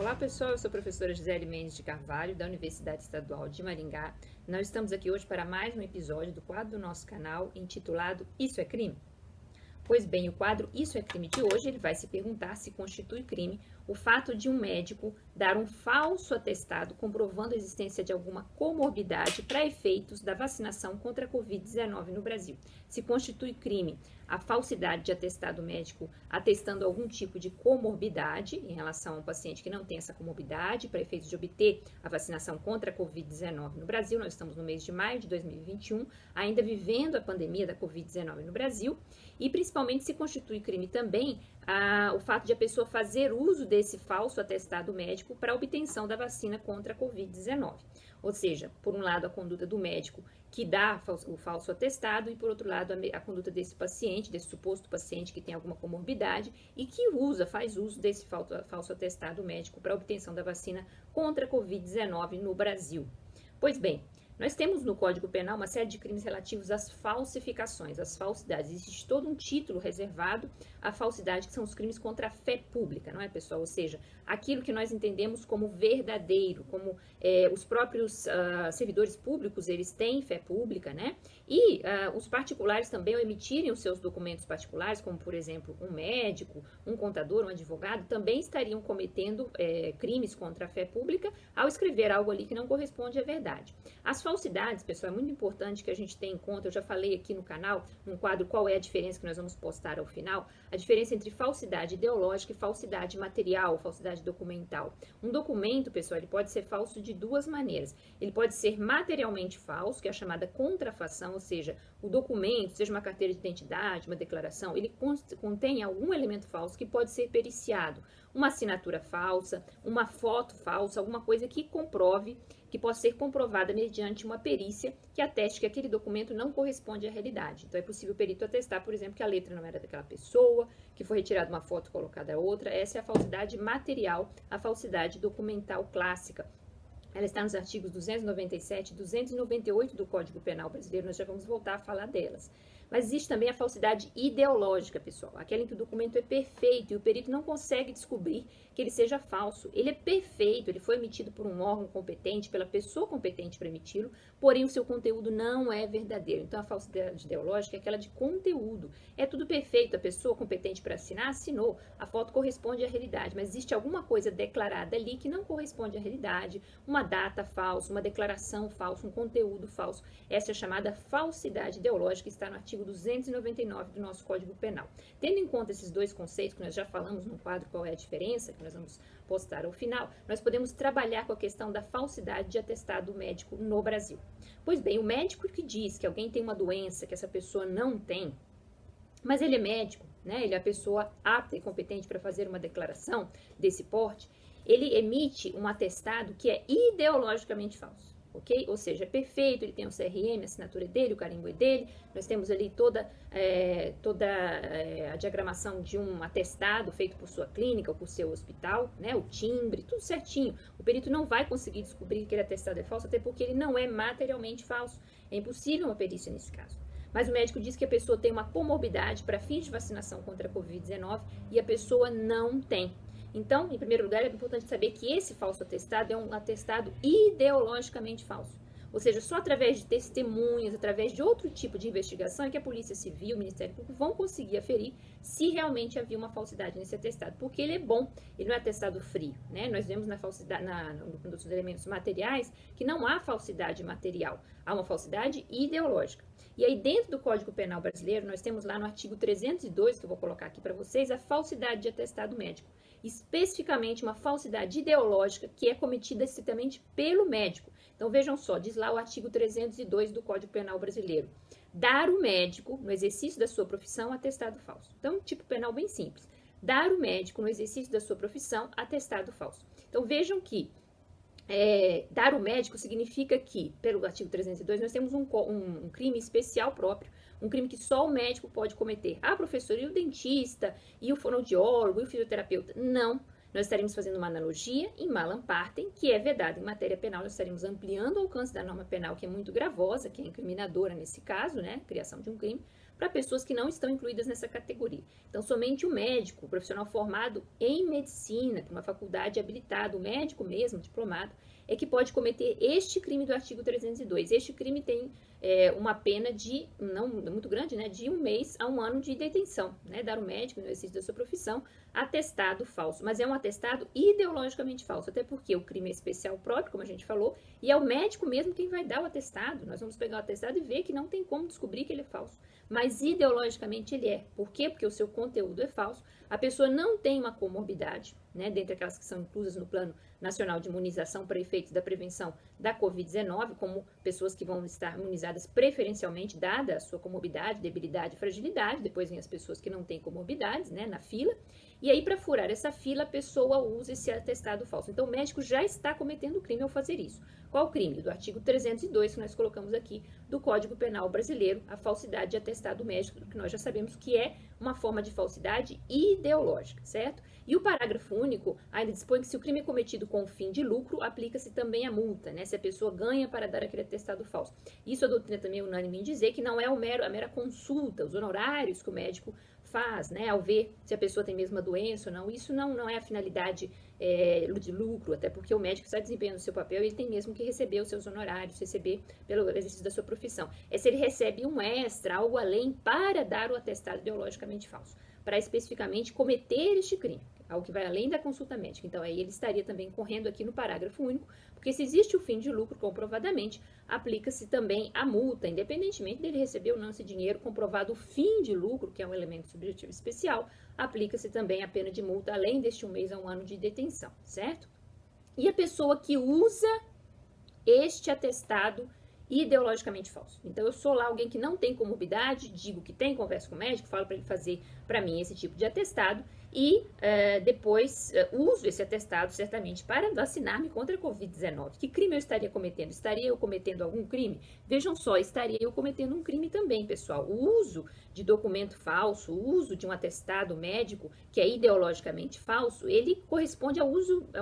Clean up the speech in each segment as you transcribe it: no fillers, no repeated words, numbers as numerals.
Olá pessoal, eu sou a professora Gisele Mendes de Carvalho, da Universidade Estadual de Maringá. Nós estamos aqui hoje para mais um episódio do quadro do nosso canal intitulado Isso é Crime? Pois bem, o quadro Isso é Crime de hoje, ele vai se perguntar se constitui crime o fato de um médico dar um falso atestado comprovando a existência de alguma comorbidade para efeitos da vacinação contra a Covid-19 no Brasil. Se constitui crime a falsidade de atestado médico atestando algum tipo de comorbidade em relação a um paciente que não tem essa comorbidade para efeitos de obter a vacinação contra a Covid-19 no Brasil. Nós estamos no mês de maio de 2021, ainda vivendo a pandemia da Covid-19 no Brasil, e principalmente se constitui crime também o fato de a pessoa fazer uso desse falso atestado médico para a obtenção da vacina contra a Covid-19. Ou seja, por um lado, a conduta do médico que dá o falso atestado e, por outro lado, a conduta desse paciente, desse suposto paciente que tem alguma comorbidade e que faz uso desse falso atestado médico para a obtenção da vacina contra a Covid-19 no Brasil. Pois bem, nós temos no Código Penal uma série de crimes relativos às falsificações, às falsidades. Existe todo um título reservado à falsidade, que são os crimes contra a fé pública, não é, pessoal? Ou seja, aquilo que nós entendemos como verdadeiro, como os próprios servidores públicos, eles têm fé pública, né? E os particulares também, ao emitirem os seus documentos particulares, como, por exemplo, um médico, um contador, um advogado, também estariam cometendo crimes contra a fé pública ao escrever algo ali que não corresponde à verdade. As falsidades, pessoal, é muito importante que a gente tenha em conta, eu já falei aqui no canal, num quadro qual é a diferença que nós vamos postar ao final, a diferença entre falsidade ideológica e falsidade material, falsidade documental. Um documento, pessoal, ele pode ser falso de duas maneiras. Ele pode ser materialmente falso, que é a chamada contrafação, ou seja, o documento, seja uma carteira de identidade, uma declaração, ele contém algum elemento falso que pode ser periciado. Uma assinatura falsa, uma foto falsa, alguma coisa que comprove, que possa ser comprovada mediante uma perícia que ateste que aquele documento não corresponde à realidade. Então, é possível o perito atestar, por exemplo, que a letra não era daquela pessoa, que foi retirada uma foto e colocada outra. Essa é a falsidade material, a falsidade documental clássica. Ela está nos artigos 297 e 298 do Código Penal brasileiro, nós já vamos voltar a falar delas. Mas existe também a falsidade ideológica, pessoal, aquela em que o documento é perfeito e o perito não consegue descobrir que ele seja falso. Ele é perfeito, ele foi emitido por um órgão competente, pela pessoa competente para emiti-lo, porém o seu conteúdo não é verdadeiro. Então a falsidade ideológica é aquela de conteúdo. É tudo perfeito, a pessoa competente para assinar, assinou, a foto corresponde à realidade, mas existe alguma coisa declarada ali que não corresponde à realidade, uma data falsa, uma declaração falsa, um conteúdo falso. Essa é a chamada falsidade ideológica, que está no artigo 299 do nosso Código Penal. Tendo em conta esses dois conceitos que nós já falamos no quadro Qual é a Diferença, que nós vamos postar ao final, nós podemos trabalhar com a questão da falsidade de atestado médico no Brasil. Pois bem, o médico que diz que alguém tem uma doença que essa pessoa não tem, mas ele é médico, né? Ele é a pessoa apta e competente para fazer uma declaração desse porte, ele emite um atestado que é ideologicamente falso. Ok? Ou seja, é perfeito, ele tem o CRM, a assinatura dele, o carimbo é dele, nós temos ali toda a diagramação de um atestado feito por sua clínica ou por seu hospital, né? O timbre, tudo certinho. O perito não vai conseguir descobrir que aquele atestado é falso, até porque ele não é materialmente falso. É impossível uma perícia nesse caso. Mas o médico diz que a pessoa tem uma comorbidade para fins de vacinação contra a Covid-19 e a pessoa não tem. Então, em primeiro lugar, é importante saber que esse falso atestado é um atestado ideologicamente falso. Ou seja, só através de testemunhas, através de outro tipo de investigação é que a Polícia Civil, o Ministério Público vão conseguir aferir se realmente havia uma falsidade nesse atestado. Porque ele é bom, ele não é atestado frio, né? Nós vemos na falsidade, nos elementos materiais que não há falsidade material, há uma falsidade ideológica. E aí, dentro do Código Penal brasileiro, nós temos lá no artigo 302, que eu vou colocar aqui para vocês, a falsidade de atestado médico. Especificamente uma falsidade ideológica que é cometida estritamente pelo médico. Então, vejam só, diz lá o artigo 302 do Código Penal brasileiro. Dar o médico, no exercício da sua profissão, atestado falso. Então, tipo penal bem simples. Dar o médico, no exercício da sua profissão, atestado falso. Então, vejam que dar o médico significa que, pelo artigo 302, nós temos um crime especial próprio, um crime que só o médico pode cometer. Ah, professor, e o dentista, e o fonoaudiólogo, e o fisioterapeuta? Não. Nós estaremos fazendo uma analogia em malam partem, que é vedado em matéria penal. Nós estaremos ampliando o alcance da norma penal, que é muito gravosa, que é incriminadora nesse caso, né? Criação de um crime, para pessoas que não estão incluídas nessa categoria. Então, somente o médico, o profissional formado em medicina, por uma faculdade habilitada, o médico mesmo, diplomado, é que pode cometer este crime do artigo 302. Este crime tem uma pena de, não muito grande, né, de 1 mês a 1 ano de detenção, né, dar ao médico, no exercício da sua profissão, atestado falso. Mas é um atestado ideologicamente falso, até porque o crime é especial próprio, como a gente falou, e é o médico mesmo quem vai dar o atestado. Nós vamos pegar o atestado e ver que não tem como descobrir que ele é falso. Mas ideologicamente ele é. Por quê? Porque o seu conteúdo é falso. A pessoa não tem uma comorbidade, né, dentre aquelas que são inclusas no Plano Nacional de Imunização para efeitos da prevenção da Covid-19, como pessoas que vão estar imunizadas preferencialmente, dada a sua comorbidade, debilidade e fragilidade. Depois vem as pessoas que não têm comorbidades, né, na fila. E aí, para furar essa fila, a pessoa usa esse atestado falso. Então, o médico já está cometendo crime ao fazer isso. Qual o crime? Do artigo 302, que nós colocamos aqui, do Código Penal Brasileiro, a falsidade de atestado médico, que nós já sabemos que é uma forma de falsidade ideológica, certo? E o parágrafo único ainda dispõe que se o crime é cometido com fim de lucro, aplica-se também a multa, né? Se a pessoa ganha para dar aquele atestado falso. Isso a doutrina também é unânime em dizer que não é a mera consulta, os honorários que o médico faz, né, ao ver se a pessoa tem mesmo a doença ou não. Isso não é a finalidade de lucro, até porque o médico está desempenhando o seu papel e ele tem mesmo que receber os seus honorários, receber pelo exercício da sua profissão. É se ele recebe um extra, algo além, para dar o atestado ideologicamente falso, para especificamente cometer este crime, algo que vai além da consulta médica. Então, aí ele estaria também correndo aqui no parágrafo único, porque se existe o fim de lucro, comprovadamente, aplica-se também a multa, independentemente dele receber ou não esse dinheiro, comprovado o fim de lucro, que é um elemento subjetivo especial, aplica-se também a pena de multa, além deste 1 mês a 1 ano de detenção, certo? E a pessoa que usa este atestado ideologicamente falso. Então, eu sou lá alguém que não tem comorbidade, digo que tem, converso com o médico, falo para ele fazer para mim esse tipo de atestado e depois uso esse atestado certamente para vacinar-me contra a Covid-19. Que crime eu estaria cometendo? Estaria eu cometendo algum crime? Vejam só, estaria eu cometendo um crime também, pessoal. O uso de documento falso, o uso de um atestado médico que é ideologicamente falso, ele corresponde a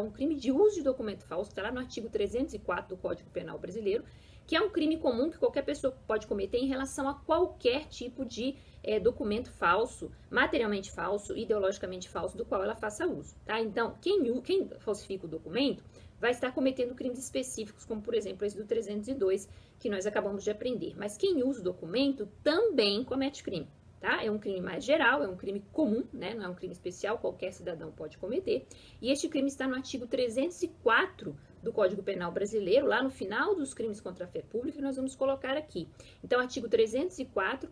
um crime de uso de documento falso, está lá no artigo 304 do Código Penal Brasileiro, que é um crime comum que qualquer pessoa pode cometer em relação a qualquer tipo de documento falso, materialmente falso, ideologicamente falso, do qual ela faça uso, tá? Então, quem falsifica o documento vai estar cometendo crimes específicos, como, por exemplo, esse do 302, que nós acabamos de aprender. Mas quem usa o documento também comete crime, tá? É um crime mais geral, é um crime comum, né? Não é um crime especial, qualquer cidadão pode cometer. E este crime está no artigo 304 do Código Penal Brasileiro, lá no final dos crimes contra a fé pública, que nós vamos colocar aqui. Então, o artigo 304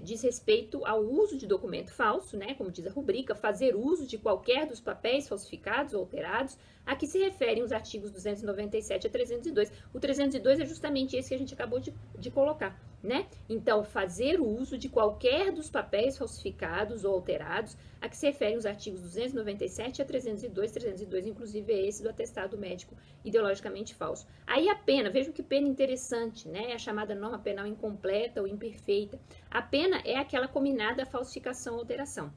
diz respeito ao uso de documento falso, né, como diz a rubrica, fazer uso de qualquer dos papéis falsificados ou alterados, a que se referem os artigos 297 a 302. O 302 é justamente esse que a gente acabou de colocar, né? Então, fazer o uso de qualquer dos papéis falsificados ou alterados, a que se referem os artigos 297 a 302, 302 inclusive é esse do atestado médico ideologicamente falso. Aí a pena, vejam que pena interessante, né? É a chamada norma penal incompleta ou imperfeita. A pena é aquela combinada à falsificação ou alteração.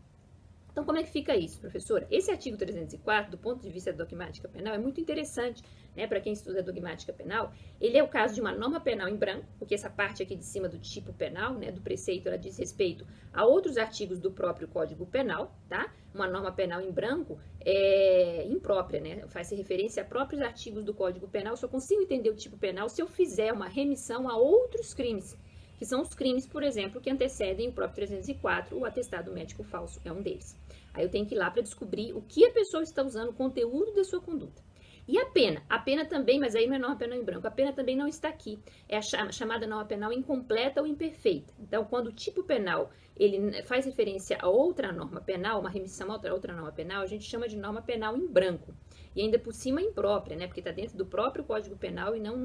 Então, como é que fica isso, professora? Esse artigo 304, do ponto de vista da dogmática penal, é muito interessante, né, para quem estuda a dogmática penal. Ele é o caso de uma norma penal em branco, porque essa parte aqui de cima do tipo penal, né, do preceito, ela diz respeito a outros artigos do próprio Código Penal, tá? Uma norma penal em branco é imprópria, né? Faz referência a próprios artigos do Código Penal. Eu só consigo entender o tipo penal se eu fizer uma remissão a outros crimes, que são os crimes, por exemplo, que antecedem o próprio 304, o atestado médico falso é um deles. Aí eu tenho que ir lá para descobrir o que a pessoa está usando, o conteúdo da sua conduta. E a pena também, mas aí não é norma penal em branco, a pena também não está aqui, é a chamada norma penal incompleta ou imperfeita. Então, quando o tipo penal ele faz referência a outra norma penal, uma remissão a outra norma penal, a gente chama de norma penal em branco. E ainda por cima imprópria, né? Porque está dentro do próprio Código Penal e não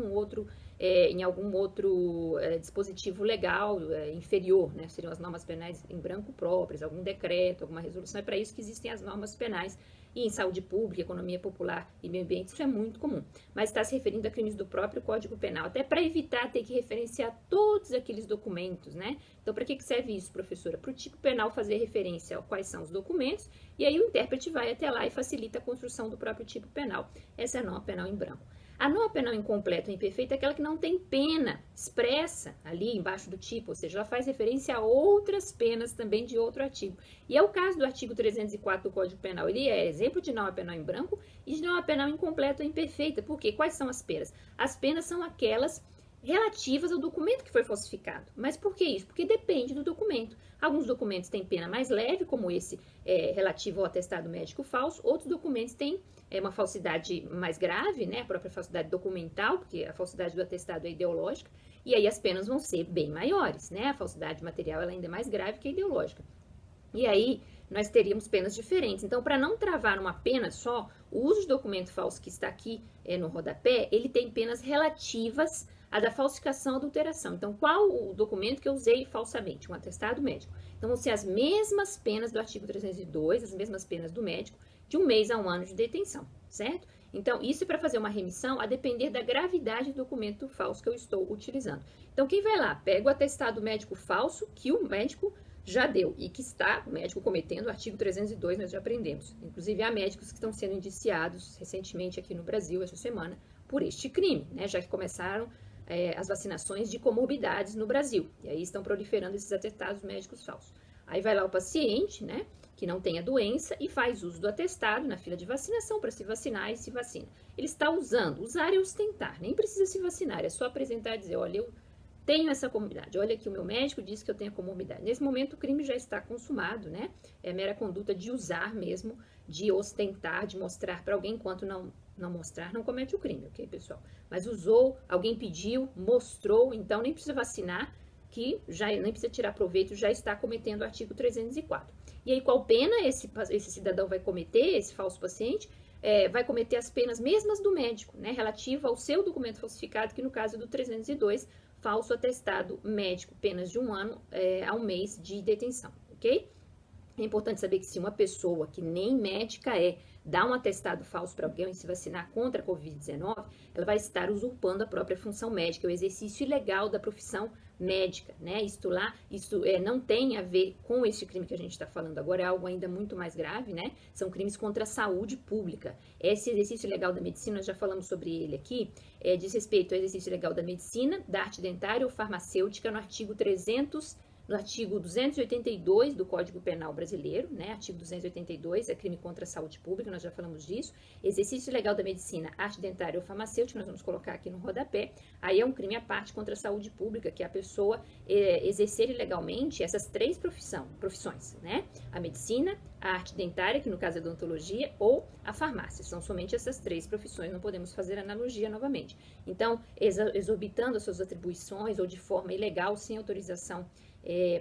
em algum outro dispositivo legal inferior, né? Seriam as normas penais em branco próprias, algum decreto, alguma resolução. É para isso que existem as normas penais. E em saúde pública, economia popular e meio ambiente, isso é muito comum. Mas está se referindo a crimes do próprio Código Penal, até para evitar ter que referenciar todos aqueles documentos, né? Então, para que serve isso, professora? Para o tipo penal fazer referência a quais são os documentos E aí o intérprete vai até lá e facilita a construção do próprio tipo penal. Essa é a norma penal em branco. A norma penal incompleta ou imperfeita é aquela que não tem pena expressa ali embaixo do tipo, ou seja, ela faz referência a outras penas também de outro artigo. E é o caso do artigo 304 do Código Penal. Ele é exemplo de norma penal em branco e de norma penal incompleta ou imperfeita. Por quê? Quais são as penas? As penas são aquelas relativas ao documento que foi falsificado. Mas por que isso? Porque depende do documento. Alguns documentos têm pena mais leve, como esse relativo ao atestado médico falso. Outros documentos têm uma falsidade mais grave, né? A própria falsidade documental, porque a falsidade do atestado é ideológica. E aí as penas vão ser bem maiores, né? A falsidade material ela ainda é mais grave que a ideológica. E aí nós teríamos penas diferentes. Então, para não travar uma pena só, o uso de documento falso que está aqui no rodapé, ele tem penas relativas à da falsificação e adulteração. Então, qual o documento que eu usei falsamente? Um atestado médico. Então, vão ser as mesmas penas do artigo 302, as mesmas penas do médico, de 1 mês a 1 ano de detenção, certo? Então, isso é para fazer uma remissão a depender da gravidade do documento falso que eu estou utilizando. Então, quem vai lá, pega o atestado médico falso que o médico já deu e que está o médico cometendo o artigo 302, nós já aprendemos. Inclusive, há médicos que estão sendo indiciados recentemente aqui no Brasil, essa semana, por este crime, né? Já que começaram as vacinações de comorbidades no Brasil. E aí estão proliferando esses atestados médicos falsos. Aí vai lá o paciente, né, que não tem a doença e faz uso do atestado na fila de vacinação para se vacinar e se vacina. Ele está usando, usar é ostentar, nem precisa se vacinar, é só apresentar e dizer, olha, eu tenho essa comorbidade, olha que o meu médico disse que eu tenho a comorbidade. Nesse momento o crime já está consumado, né? É a mera conduta de usar mesmo, de ostentar, de mostrar para alguém, enquanto não mostrar, não comete o crime, ok, pessoal? Mas usou, alguém pediu, mostrou, então nem precisa vacinar, que já nem precisa tirar proveito, já está cometendo o artigo 304. E aí qual pena esse cidadão vai cometer, esse falso paciente? Vai cometer as penas mesmas do médico, né? Relativa ao seu documento falsificado, que no caso do 302, falso atestado médico, penas de 1 ano a 1 mês de detenção, ok? É importante saber que se uma pessoa que nem médica dá um atestado falso para alguém se vacinar contra a Covid-19, ela vai estar usurpando a própria função médica, o exercício ilegal da profissão médica, né? Isso não tem a ver com este crime que a gente está falando agora, é algo ainda muito mais grave, né? São crimes contra a saúde pública. Esse exercício ilegal da medicina, nós já falamos sobre ele aqui, diz respeito ao exercício ilegal da medicina, da arte dentária ou farmacêutica no artigo 282 do Código Penal Brasileiro, né? Artigo 282 é crime contra a saúde pública, nós já falamos disso. Exercício ilegal da medicina, arte dentária ou farmacêutica, nós vamos colocar aqui no rodapé. Aí é um crime à parte contra a saúde pública, que é a pessoa exercer ilegalmente essas 3 profissões, né? A medicina, a arte dentária, que no caso é a odontologia, ou a farmácia. São somente essas 3 profissões, não podemos fazer analogia novamente. Então, exorbitando as suas atribuições ou de forma ilegal, sem autorização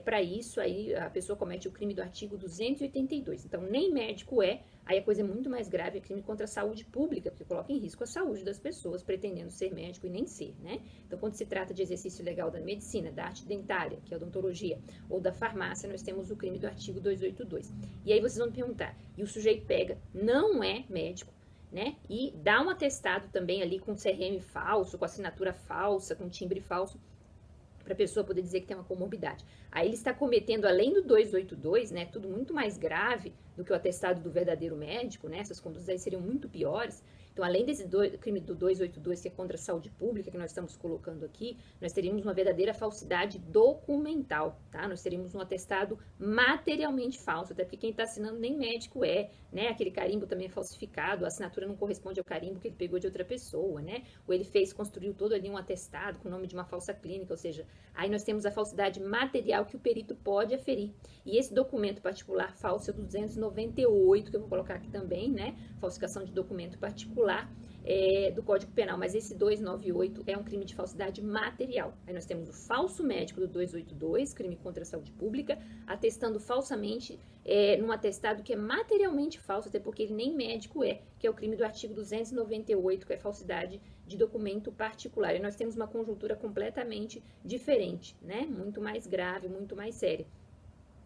para isso, aí a pessoa comete o crime do artigo 282. Então, nem médico aí a coisa é muito mais grave, é crime contra a saúde pública, porque coloca em risco a saúde das pessoas, pretendendo ser médico e nem ser, né? Então, quando se trata de exercício ilegal da medicina, da arte dentária, que é a odontologia, ou da farmácia, nós temos o crime do artigo 282. E aí vocês vão me perguntar, e o sujeito pega, não é médico, né? E dá um atestado também ali com CRM falso, com assinatura falsa, com timbre falso, para a pessoa poder dizer que tem uma comorbidade. Aí ele está cometendo, além do 282, né, tudo muito mais grave do que o atestado do verdadeiro médico, né, essas condutas aí seriam muito piores. Então, além desse crime do 282, que é contra a saúde pública, que nós estamos colocando aqui, nós teríamos uma verdadeira falsidade documental, tá? Nós teríamos um atestado materialmente falso, até porque quem está assinando nem médico né? Aquele carimbo também é falsificado, a assinatura não corresponde ao carimbo que ele pegou de outra pessoa, né? Ou ele construiu todo ali um atestado com o nome de uma falsa clínica, ou seja, aí nós temos a falsidade material que o perito pode aferir. E esse documento particular falso é do 298, que eu vou colocar aqui também, né? Falsificação de documento particular do Código Penal, mas esse 298 é um crime de falsidade material. Aí nós temos o falso médico do 282, crime contra a saúde pública, atestando falsamente num atestado que é materialmente falso, até porque ele nem médico que é o crime do artigo 298, que é falsidade de documento particular. E nós temos uma conjuntura completamente diferente, né? Muito mais grave, muito mais séria.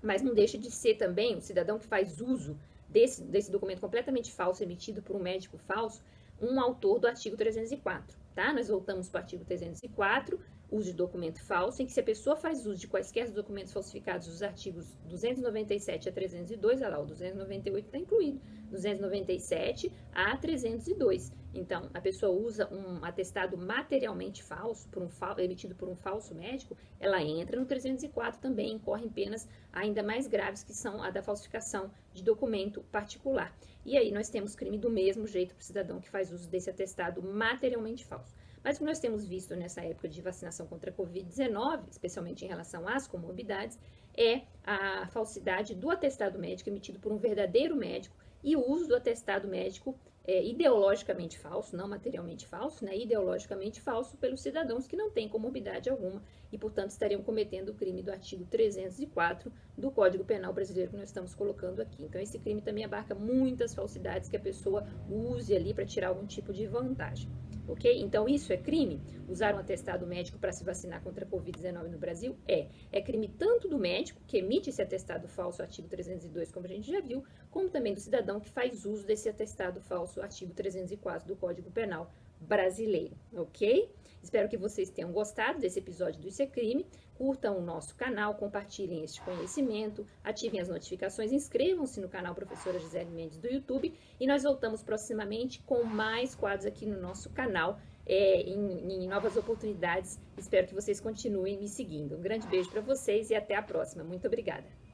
Mas não deixa de ser também o cidadão que faz uso desse documento completamente falso, emitido por um médico falso, um autor do artigo 304, tá? Nós voltamos para o artigo 304, uso de documento falso, em que se a pessoa faz uso de quaisquer documentos falsificados dos artigos 297 a 302, olha lá, o 298 está incluído, 297 a 302. Então, a pessoa usa um atestado materialmente falso, emitido por um falso médico, ela entra no 304 também, incorre em penas ainda mais graves, que são a da falsificação de documento particular. E aí nós temos crime do mesmo jeito para o cidadão que faz uso desse atestado materialmente falso. Mas o que nós temos visto nessa época de vacinação contra a Covid-19, especialmente em relação às comorbidades, é a falsidade do atestado médico emitido por um verdadeiro médico e o uso do atestado médico ideologicamente falso, não materialmente falso, né, ideologicamente falso pelos cidadãos que não têm comorbidade alguma e, portanto, estariam cometendo o crime do artigo 304 do Código Penal brasileiro que nós estamos colocando aqui. Então, esse crime também abarca muitas falsidades que a pessoa use ali para tirar algum tipo de vantagem. Ok? Então, isso é crime? Usar um atestado médico para se vacinar contra a Covid-19 no Brasil? É crime tanto do médico, que emite esse atestado falso, artigo 302, como a gente já viu, como também do cidadão que faz uso desse atestado falso, artigo 304 do Código Penal brasileiro, ok? Espero que vocês tenham gostado desse episódio do Isso é Crime. Curtam o nosso canal, compartilhem este conhecimento, ativem as notificações, inscrevam-se no canal Professora Gisele Mendes do YouTube e nós voltamos proximamente com mais quadros aqui no nosso canal, em novas oportunidades. Espero que vocês continuem me seguindo. Um grande beijo para vocês e até a próxima. Muito obrigada!